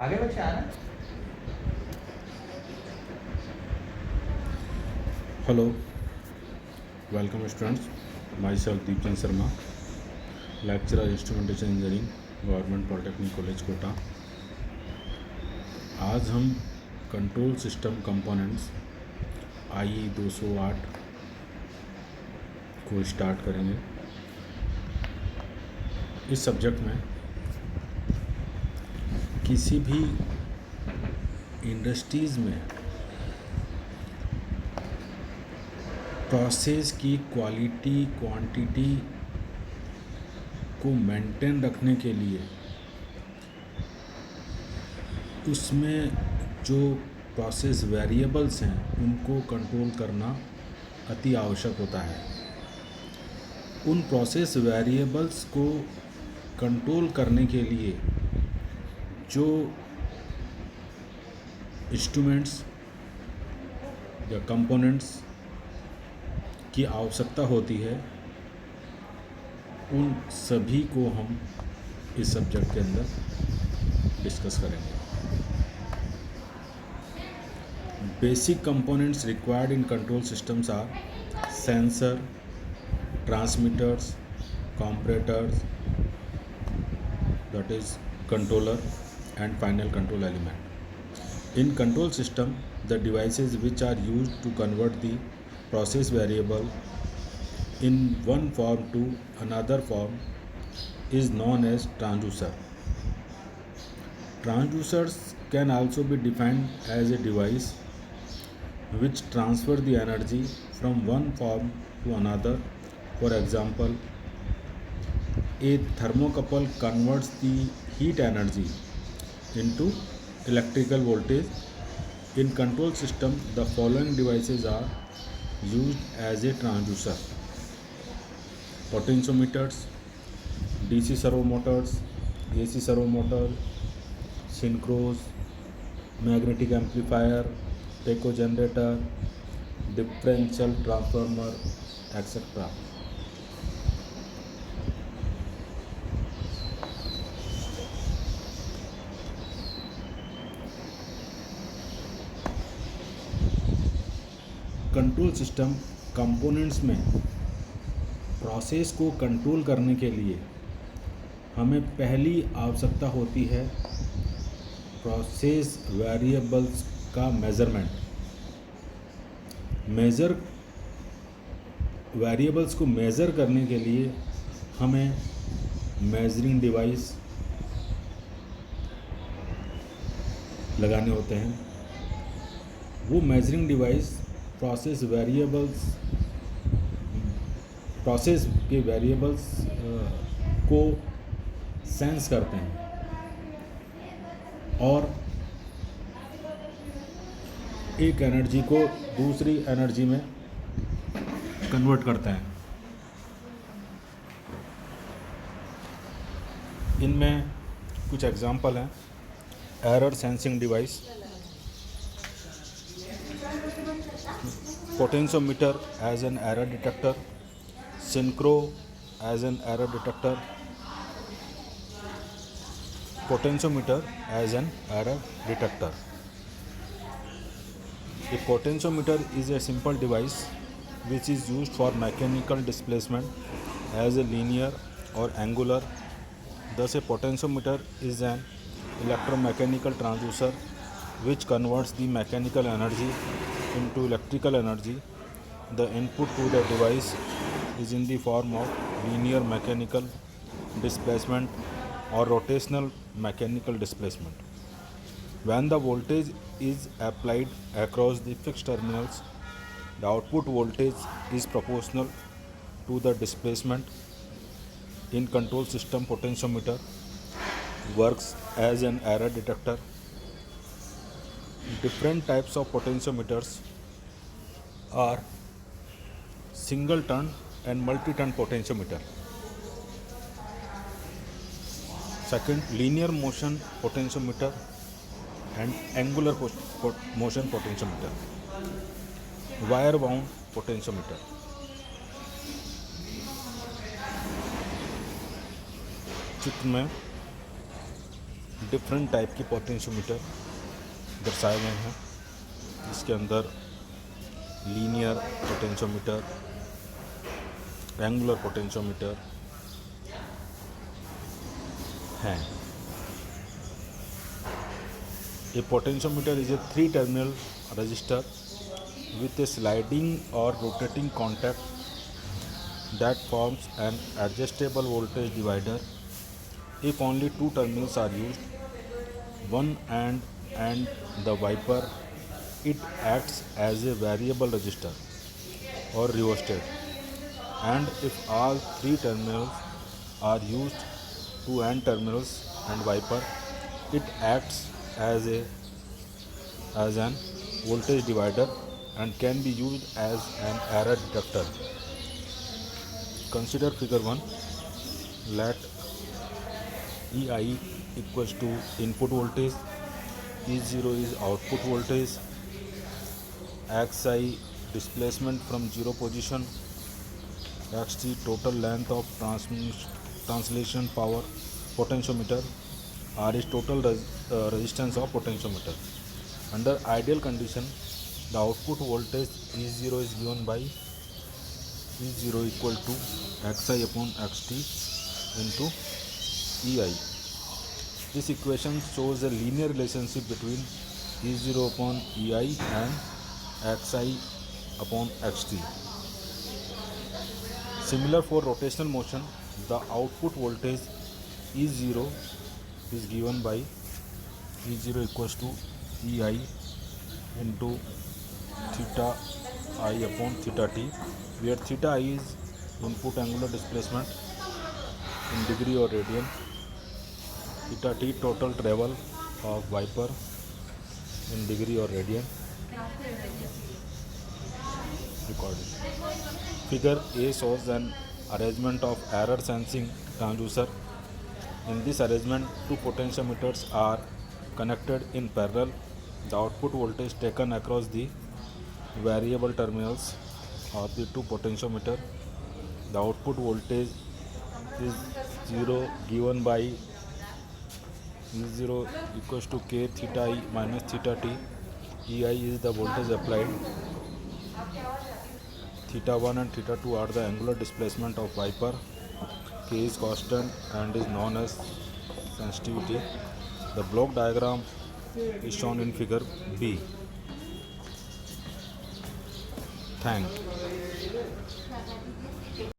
आगे बच्चे आना। Hello, welcome students. Myself Deepchand Sharma, lecturer Instrumentation Engineering, Government Polytechnic College Kota. आज हम कंट्रोल सिस्टम कंपोनेंट्स IE 208 को स्टार्ट करेंगे। इस सब्जेक्ट में किसी भी इंडस्ट्रीज़ में प्रोसेस की क्वालिटी क्वांटिटी को मेंटेन रखने के लिए उसमें जो प्रोसेस वेरिएबल्स हैं उनको कंट्रोल करना अति आवश्यक होता है। उन प्रोसेस वेरिएबल्स को कंट्रोल करने के लिए जो इंस्ट्रूमेंट्स या कंपोनेंट्स की आवश्यकता होती है उन सभी को हम इस सब्जेक्ट के अंदर डिस्कस करेंगे। Basic components required in control systems are sensor, transmitters, comparators, that is controller, and final control element. In control system, the devices which are used to convert the process variable in one form to another form is known as transducer. Transducers can also be defined as a device which transfer the energy from one form to another. For example, a thermocouple converts the heat energy into electrical voltage. In control system, the following devices are used as a transducer: potentiometers, DC servo motors, AC servo motor, synchros, magnetic amplifier, tacho generator, differential transformer, etc. Control system components में process को control करने के लिए हमें पहली आवश्यकता होती है प्रोसेस वेरिएबल्स का मेज़रमेंट। वेरिएबल्स को मेज़र करने के लिए हमें मेजरिंग डिवाइस लगाने होते हैं। वो मेजरिंग डिवाइस प्रोसेस के वेरिएबल्स को सेंस करते हैं और एक एनर्जी को दूसरी एनर्जी में कन्वर्ट करते हैं। इनमें कुछ एग्जांपल हैं: error sensing device, potentiometer as an error detector, synchro as an error detector, potentiometer as an error detector. A potentiometer is a simple device which is used for mechanical displacement as a linear or angular. Thus, a potentiometer is an electromechanical transducer which converts the mechanical energy into electrical energy. The input to the device is in the form of linear mechanical displacement or rotational mechanical displacement. When the voltage is applied across the fixed terminals, the output voltage is proportional to the displacement. In control system, potentiometer works as an error detector. Different types of potentiometers are single turn and multi-turn potentiometer. Second, linear motion potentiometer and angular motion potentiometer. Wire wound potentiometer. चित्र में different type के potentiometer दर्शाए गए हैं, जिसके अंदर linear potentiometer, angular potentiometer हैं। A potentiometer is a three-terminal resistor with a sliding or rotating contact that forms an adjustable voltage divider. If only two terminals are used, one and the wiper, it acts as a variable resistor or rheostat. And if all three terminals are used, two AND terminals and wiper, it acts as an voltage divider and can be used as an error detector. Consider figure 1. Let EI equals to input voltage, E0 is output voltage, XI displacement from zero position, XT total length of translation power potentiometer, R is total resistance of potentiometer. Under ideal condition, the output voltage E0 is given by E0 equal to Xi upon Xt into EI. This equation shows a linear relationship between E0 upon EI and Xi upon Xt. Similar for rotational motion, the output voltage E0 is given by E0 equals to EI into theta I upon theta t, where theta I is input angular displacement in degree or radian, theta t total travel of wiper in degree or radian. Recording. Figure A shows an arrangement of error sensing transducer. In this arrangement, two potentiometers are connected in parallel. The output voltage taken across the variable terminals of the two potentiometers. The output voltage is 0 given by E0 equals to K theta I minus theta t. EI is the voltage applied. Theta 1 and theta 2 are the angular displacement of wiper. K is constant and is known as sensitivity. The block diagram is shown in figure B. Thank you.